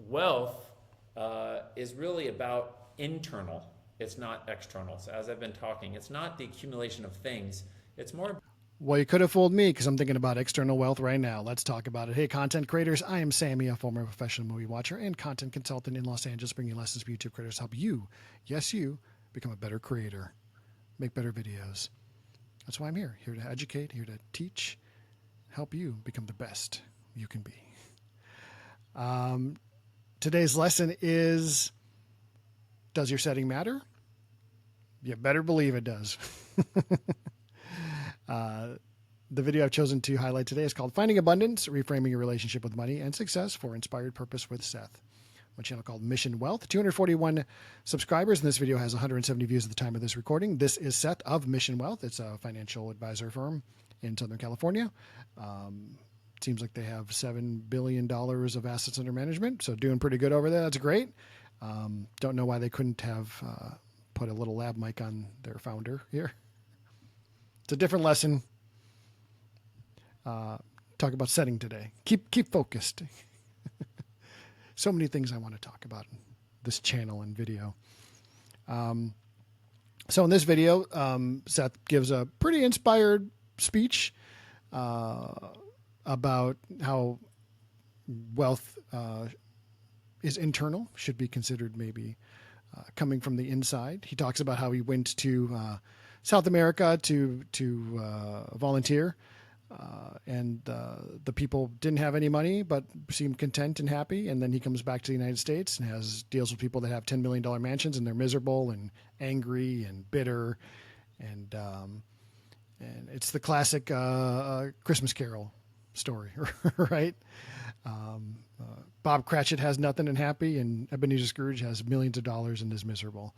wealth is really about internal. It's not external. So as I've been talking, it's not the accumulation of things. It's more. Well, you could have fooled me because I'm thinking about external wealth right now. Let's talk about it. Hey, content creators. I am Sammy, a former professional movie watcher and content consultant in Los Angeles, bringing lessons for YouTube creators to help you, yes, you, become a better creator, make better videos. That's why I'm here to educate, here to teach, help you become the best you can be. Today's lesson is, does your setting matter? You better believe it does. The video I've chosen to highlight today is called Finding Abundance, Reframing Your Relationship with Money and Success for Inspired Purpose with Seth. My channel called Mission Wealth. 241 subscribers, and this video has 170 views at the time of this recording. This is Seth of Mission Wealth. It's a financial advisor firm in Southern California. Seems like they have $7 billion of assets under management, so doing pretty good over there. That's great. Don't know why they couldn't have put a little lab mic on their founder here. It's a different lesson. Talk about setting today. Keep focused. So many things I want to talk about in this channel and video. So in this video, Seth gives a pretty inspired speech about how wealth is internal, should be considered maybe coming from the inside. He talks about how he went to South America to volunteer, and the people didn't have any money but seemed content and happy. And then he comes back to the United States and has deals with people that have $10 million mansions, and they're miserable and angry and bitter, and it's the classic Christmas Carol story, right? Bob Cratchit has nothing and happy, and Ebenezer Scrooge has millions of dollars and is miserable.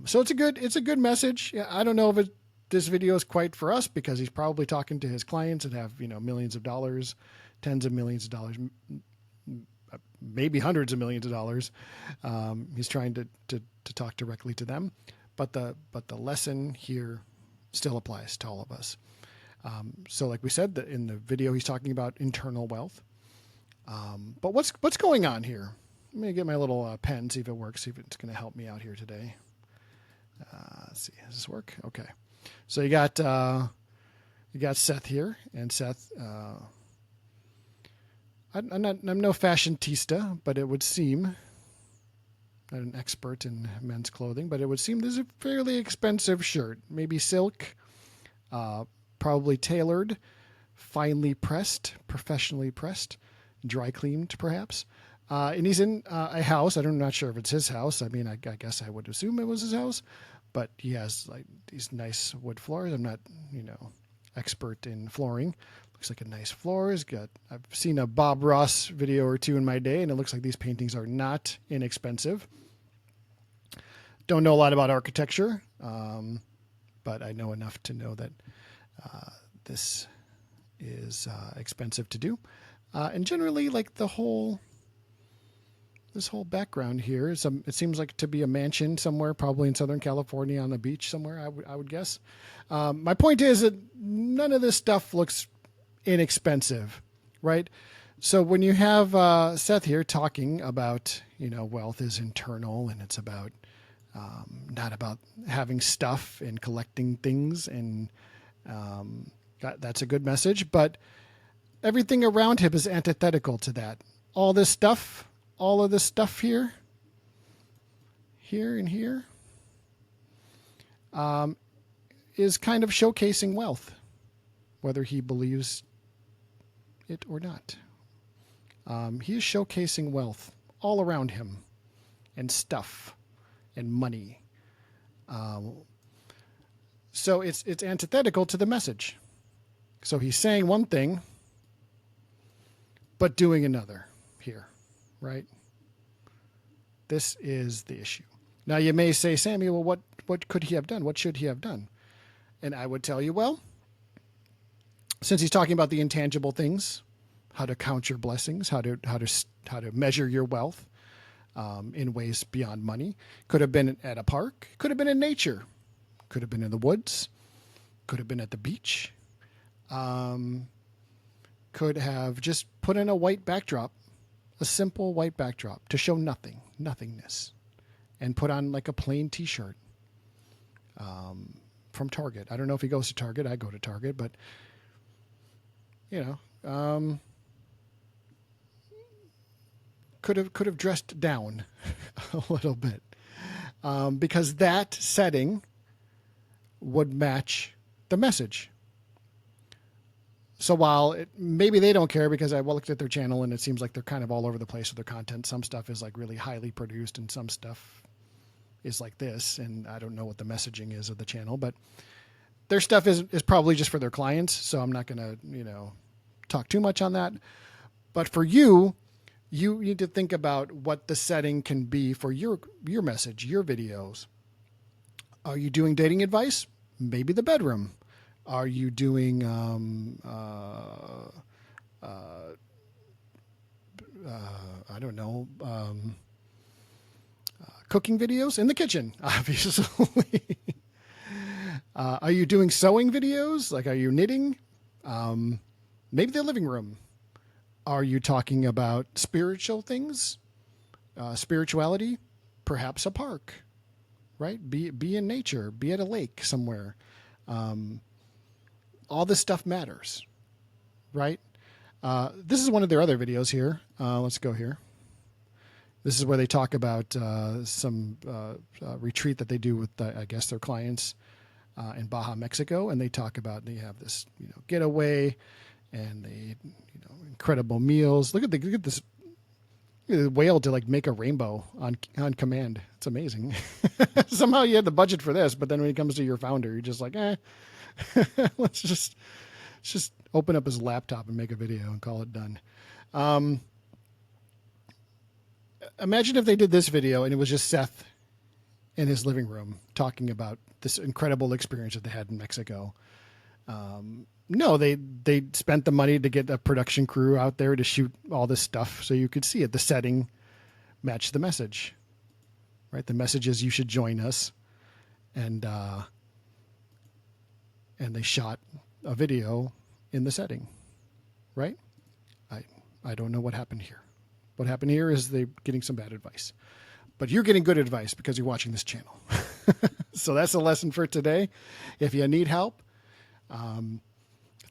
So it's a good message. I don't know if this video is quite for us, because he's probably talking to his clients that have, millions of dollars, tens of millions of dollars, maybe hundreds of millions of dollars. He's trying to talk directly to them, but the lesson here still applies to all of us. So like we said, in the video, he's talking about internal wealth. But what's going on here? Let me get my little pen, see if it works, see if it's going to help me out here today. Let's see, does this work? Okay. So you got Seth here, and Seth, I'm no fashionista, but it would seem, not an expert in men's clothing, but it would seem this is a fairly expensive shirt, maybe silk, probably tailored, finely pressed, professionally pressed, dry cleaned perhaps. And he's in a house. I'm not sure if it's his house. I mean, I guess I would assume it was his house, but he has like these nice wood floors. I'm not, expert in flooring. Looks like a nice floor. I've seen a Bob Ross video or two in my day, and it looks like these paintings are not inexpensive. Don't know a lot about architecture, but I know enough to know that this is expensive to do. And generally, like this whole background here it seems like to be a mansion somewhere, probably in Southern California on the beach somewhere, I would guess. My point is that none of this stuff looks inexpensive, right? So when you have Seth here talking about, wealth is internal, and it's about not about having stuff and collecting things, and that's a good message, but everything around him is antithetical to that. All of this stuff here and here, is kind of showcasing wealth, whether he believes it or not. He is showcasing wealth all around him, and stuff, and money. So it's antithetical to the message. So he's saying one thing, but doing another here, right? This is the issue. Now you may say, Sammy, well, what could he have done? What should he have done? And I would tell you, well, since he's talking about the intangible things, how to count your blessings, how to measure your wealth in ways beyond money, could have been at a park, could have been in nature, could have been in the woods, could have been at the beach, could have just put in a white backdrop a simple white backdrop to show nothingness, and put on like a plain t-shirt from Target. I don't know if he goes to Target. I go to Target, but could have dressed down a little bit, because that setting would match the message. So while maybe they don't care, because I looked at their channel and it seems like they're kind of all over the place with their content. Some stuff is like really highly produced and some stuff is like this. And I don't know what the messaging is of the channel, but their stuff is probably just for their clients. So I'm not going to, talk too much on that. But for you, you need to think about what the setting can be for your message, your videos. Are you doing dating advice? Maybe the bedroom. Are you doing I don't know, cooking videos in the kitchen, obviously? Are you doing sewing videos? Like, are you knitting? Maybe the living room. Are you talking about spiritual things? Spirituality? Perhaps a park, right? Be in nature. Be at a lake somewhere. All this stuff matters, right? This is one of their other videos here. Let's go here. This is where they talk about some retreat that they do with, I guess, their clients in Baja, Mexico, and they talk about they have this, getaway, and they, incredible meals. Look at this whale to like make a rainbow on command. It's amazing. Somehow you had the budget for this, but then when it comes to your founder, you're just like, let's just open up his laptop and make a video and call it done. Imagine if they did this video and it was just Seth in his living room talking about this incredible experience that they had in Mexico. No, they spent the money to get a production crew out there to shoot all this stuff so you could see it. The setting matched the message, right? The message is you should join us, and they shot a video in the setting, right? I don't know what happened here. What happened here is they're getting some bad advice, but you're getting good advice because you're watching this channel. So that's the lesson for today. If you need help,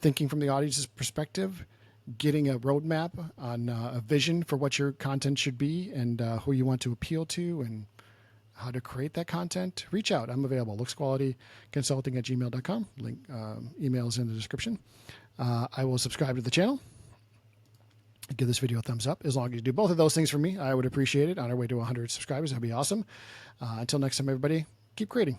thinking from the audience's perspective, getting a roadmap on a vision for what your content should be and who you want to appeal to and how to create that content, reach out. I'm available. LooksQualityConsulting@gmail.com. Link, email is in the description. I will subscribe to the channel. Give this video a thumbs up. As long as you do both of those things for me, I would appreciate it. On our way to 100 subscribers, that'd be awesome. Until next time, everybody, keep creating.